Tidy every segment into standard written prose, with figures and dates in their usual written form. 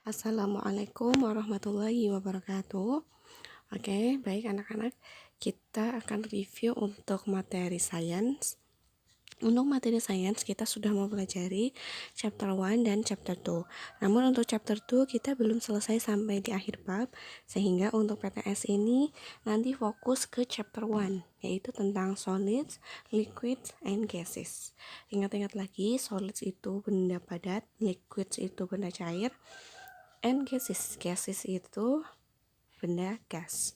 Assalamualaikum warahmatullahi wabarakatuh. Oke, baik anak-anak, kita akan review untuk materi sains. Untuk materi sains kita sudah mempelajari chapter 1 dan chapter 2. Namun untuk chapter 2 kita belum selesai sampai di akhir bab, sehingga untuk PTS ini nanti fokus ke chapter 1, yaitu tentang solids, liquids, and gases. Ingat-ingat lagi, solids itu benda padat, liquids itu benda cair, and gases itu benda gas.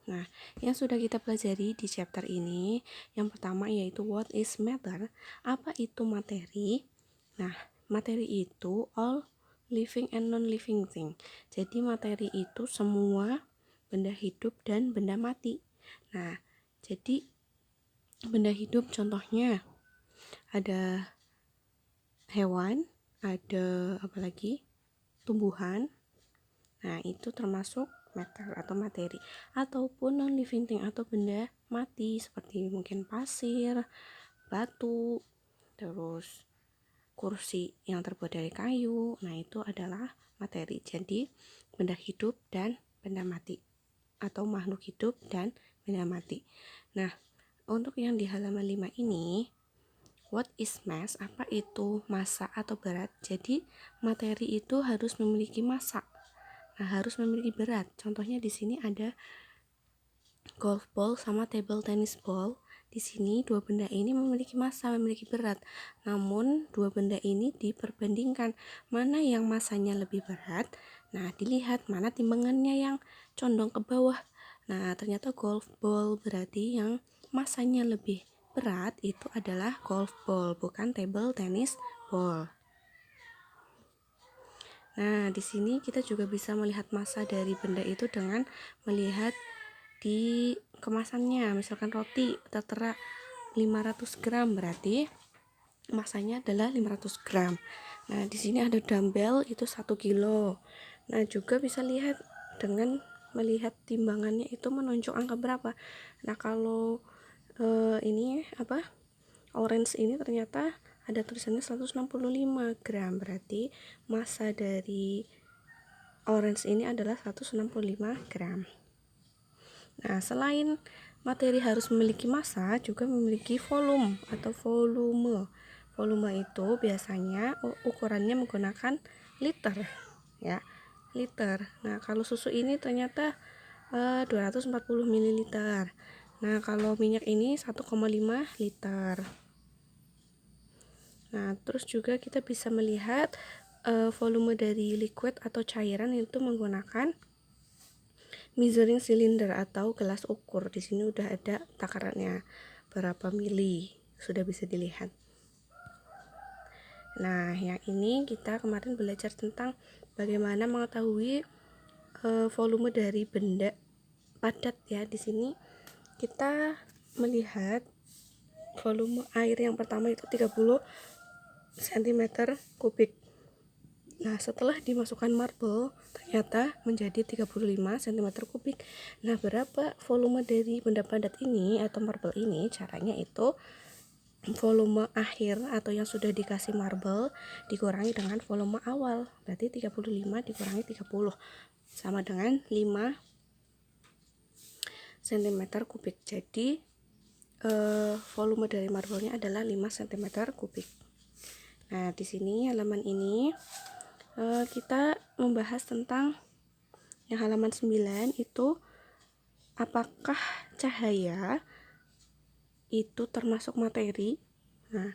Nah, yang sudah kita pelajari di chapter ini, yang pertama yaitu what is matter, apa itu materi. Nah, materi itu all living and non-living thing. Jadi materi itu semua benda hidup dan benda mati. Nah, jadi benda hidup contohnya ada hewan, ada apa lagi? Tumbuhan. Nah, itu termasuk matter atau materi, ataupun non living thing atau benda mati seperti mungkin pasir, batu, terus kursi yang terbuat dari kayu. Nah, itu adalah materi. Jadi, benda hidup dan benda mati, atau makhluk hidup dan benda mati. Nah, untuk yang di halaman 5 ini, what is mass? Apa itu massa atau berat? Jadi, materi itu harus memiliki massa. Nah, harus memiliki berat. Contohnya di sini ada golf ball sama table tennis ball. Di sini dua benda ini memiliki massa, memiliki berat. Namun dua benda ini diperbandingkan mana yang massanya lebih berat. Nah, dilihat mana timbangannya yang condong ke bawah. Nah, ternyata golf ball berarti yang massanya lebih berat itu adalah golf ball, bukan table tennis ball. Nah, di sini kita juga bisa melihat massa dari benda itu dengan melihat di kemasannya. Misalkan roti tertera 500 gram, berarti massanya adalah 500 gram. Nah, di sini ada dumbbell itu 1 kilo. Nah, juga bisa lihat dengan melihat timbangannya itu menunjuk angka berapa. Nah, kalau ini orange ini ternyata ada tulisannya 165 gram, berarti massa dari orange ini adalah 165 gram. Nah, selain materi harus memiliki massa, juga memiliki volume atau volume. Volume itu biasanya ukurannya menggunakan liter, ya, liter. Nah, kalau susu ini ternyata 240 ml. Nah, kalau minyak ini 1,5 liter. Nah, terus juga kita bisa melihat volume dari liquid atau cairan itu menggunakan measuring cylinder atau gelas ukur. Di sini udah ada takarannya berapa mili, sudah bisa dilihat. Nah, yang ini kita kemarin belajar tentang bagaimana mengetahui volume dari benda padat, ya. Di sini kita melihat volume air yang pertama itu 30 cm kubik. Nah, setelah dimasukkan marble ternyata menjadi 35 cm kubik. Nah, berapa volume dari benda padat ini atau marble ini? Caranya itu volume akhir atau yang sudah dikasih marble dikurangi dengan volume awal. Berarti 35 dikurangi 30 sama dengan 5 cm kubik. Jadi volume dari marble-nya adalah 5 cm kubik. Nah, di sini halaman ini kita membahas tentang yang halaman 9 itu apakah cahaya itu termasuk materi. Nah,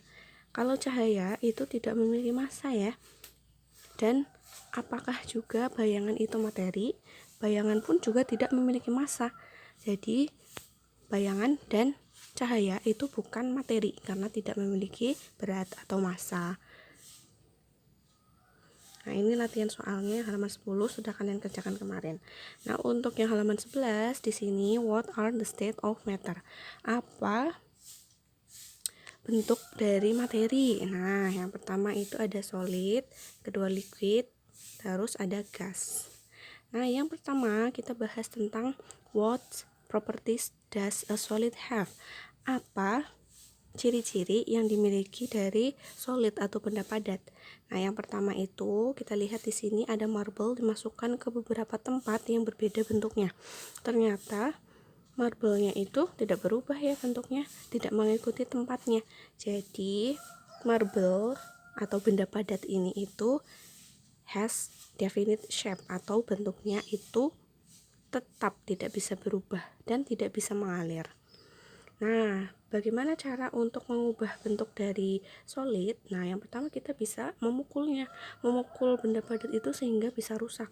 kalau cahaya itu tidak memiliki massa, ya. Dan apakah juga bayangan itu materi? Bayangan pun juga tidak memiliki massa. Jadi bayangan dan cahaya itu bukan materi karena tidak memiliki berat atau massa. Nah, ini latihan soalnya halaman 10 sudah kalian kerjakan kemarin. Nah, untuk yang halaman 11 di sini what are the state of matter? Apa bentuk dari materi? Nah, yang pertama itu ada solid, kedua liquid, terus ada gas. Nah, yang pertama kita bahas tentang what properties does a solid have? Apa ciri-ciri yang dimiliki dari solid atau benda padat. Nah, yang pertama itu kita lihat di sini ada marble dimasukkan ke beberapa tempat yang berbeda bentuknya. Ternyata marble-nya itu tidak berubah ya bentuknya, tidak mengikuti tempatnya. Jadi, marble atau benda padat ini itu has definite shape atau bentuknya itu tetap tidak bisa berubah dan tidak bisa mengalir. Nah, bagaimana cara untuk mengubah bentuk dari solid? Nah, yang pertama kita bisa memukulnya, memukul benda padat itu sehingga bisa rusak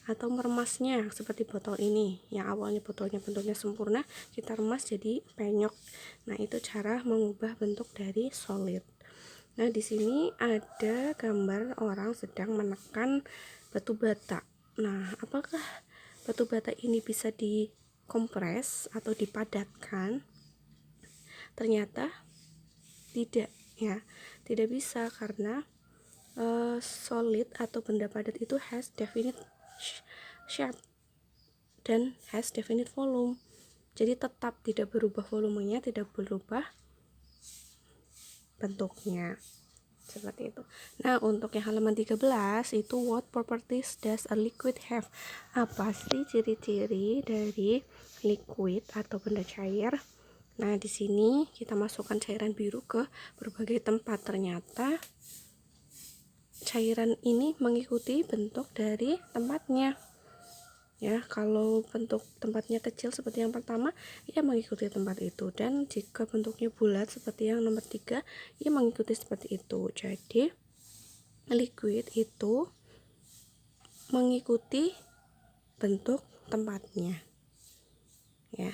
atau meremasnya seperti botol ini. Yang awalnya botolnya bentuknya sempurna, kita remas jadi penyok. Nah, itu cara mengubah bentuk dari solid. Nah, di sini ada gambar orang sedang menekan batu bata. Nah, apakah batu bata ini bisa dikompres atau dipadatkan? Ternyata tidak ya, tidak bisa karena solid atau benda padat itu has definite shape dan has definite volume. Jadi tetap tidak berubah volumenya, tidak berubah bentuknya. Seperti itu. Nah, untuk yang halaman 13 itu what properties does a liquid have? Apa sih ciri-ciri dari liquid atau benda cair? Nah, di sini kita masukkan cairan biru ke berbagai tempat. Ternyata cairan ini mengikuti bentuk dari tempatnya. Ya, kalau bentuk tempatnya kecil seperti yang pertama, ia mengikuti tempat itu, dan jika bentuknya bulat seperti yang nomor 3, ia mengikuti seperti itu. Jadi, liquid itu mengikuti bentuk tempatnya. Ya.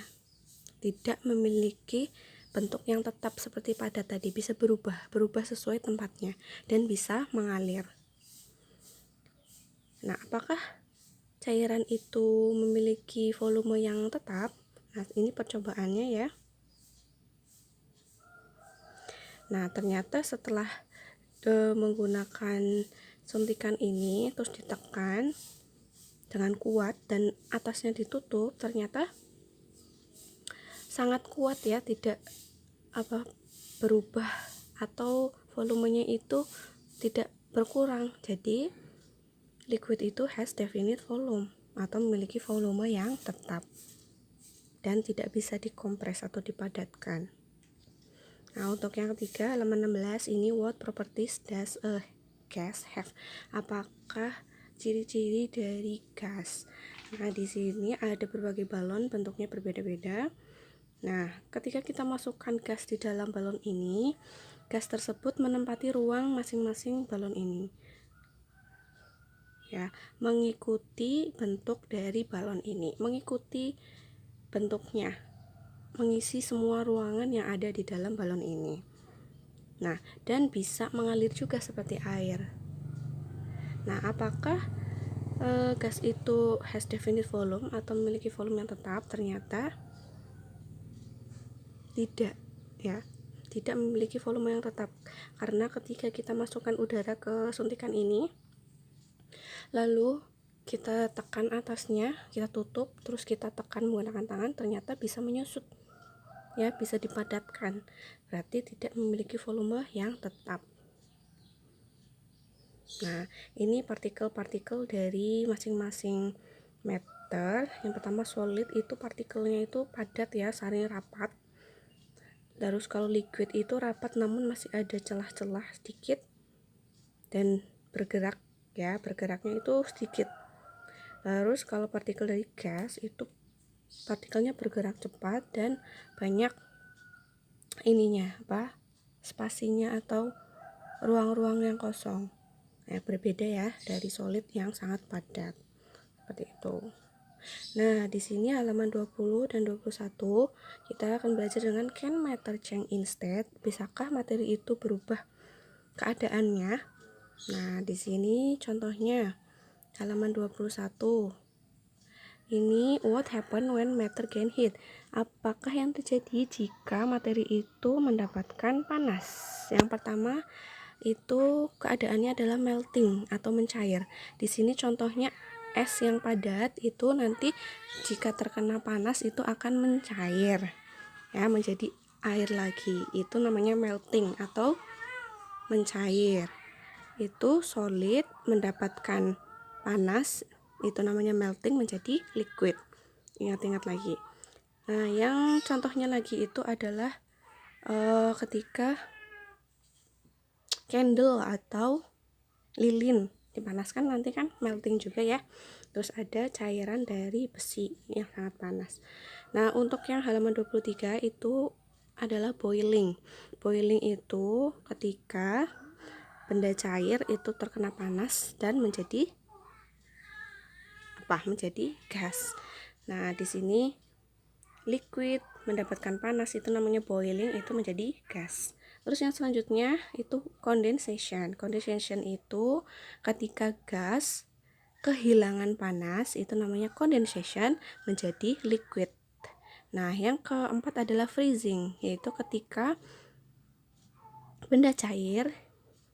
Tidak memiliki bentuk yang tetap seperti padat tadi, bisa berubah sesuai tempatnya dan bisa mengalir. Nah, apakah cairan itu memiliki volume yang tetap? Nah, ini percobaannya ya. Nah, ternyata setelah menggunakan suntikan ini terus ditekan dengan kuat dan atasnya ditutup, ternyata sangat kuat ya, tidak berubah atau volumenya itu tidak berkurang. Jadi liquid itu has definite volume atau memiliki volume yang tetap dan tidak bisa dikompres atau dipadatkan. Nah, untuk yang ketiga halaman 16 ini what properties does a gas have? Apakah ciri-ciri dari gas? Nah, di sini ada berbagai balon, bentuknya berbeda-beda. Nah, ketika kita masukkan gas di dalam balon ini, gas tersebut menempati ruang masing-masing balon ini. Ya, mengikuti bentuk dari balon ini, mengikuti bentuknya, mengisi semua ruangan yang ada di dalam balon ini. Nah, dan bisa mengalir juga seperti air. Nah, apakah gas itu has definite volume atau memiliki volume yang tetap? Ternyata tidak ya, tidak memiliki volume yang tetap, karena ketika kita masukkan udara ke suntikan ini lalu kita tekan atasnya, kita tutup, terus kita tekan menggunakan tangan, ternyata bisa menyusut ya, bisa dipadatkan, berarti tidak memiliki volume yang tetap. Nah, ini partikel-partikel dari masing-masing matter. Yang pertama solid itu partikelnya itu padat ya, saling rapat. Terus kalau liquid itu rapat namun masih ada celah-celah sedikit dan bergerak ya, bergeraknya itu sedikit. Terus kalau partikel dari gas itu partikelnya bergerak cepat dan banyak ininya spasinya atau ruang-ruang yang kosong. Nah, berbeda ya dari solid yang sangat padat. Seperti itu. Nah, di sini halaman 20 dan 21 kita akan belajar dengan can matter change instead? Bisakah materi itu berubah keadaannya? Nah, di sini contohnya halaman 21. Ini what happen when matter gain heat? Apakah yang terjadi jika materi itu mendapatkan panas? Yang pertama itu keadaannya adalah melting atau mencair. Di sini contohnya es yang padat itu nanti jika terkena panas itu akan mencair ya, menjadi air lagi, itu namanya melting atau mencair. Itu solid mendapatkan panas, itu namanya melting menjadi liquid. Ingat-ingat lagi. Nah, yang contohnya lagi itu adalah ketika candle atau lilin dipanaskan nanti kan melting juga ya. Terus ada cairan dari besi yang sangat panas. Nah, untuk yang halaman 23 itu adalah boiling. Boiling itu ketika benda cair itu terkena panas dan menjadi apa? Menjadi gas. Nah, di sini liquid mendapatkan panas itu namanya boiling, itu menjadi gas. Terus yang selanjutnya itu condensation. Condensation itu ketika gas kehilangan panas, itu namanya condensation menjadi liquid. Nah, yang keempat adalah freezing, yaitu ketika benda cair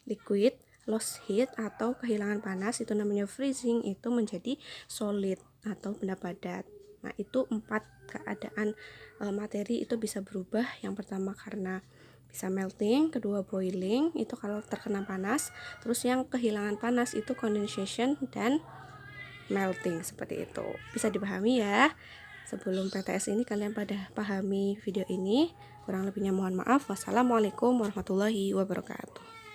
liquid lost heat atau kehilangan panas, itu namanya freezing, itu menjadi solid atau benda padat. Nah, itu 4 keadaan materi itu bisa berubah. Yang pertama karena bisa melting, kedua boiling itu kalau terkena panas, terus yang kehilangan panas itu condensation dan melting, seperti itu. Bisa dipahami ya. Sebelum PTS ini kalian pada pahami video ini. Kurang lebihnya mohon maaf. Wassalamualaikum warahmatullahi wabarakatuh.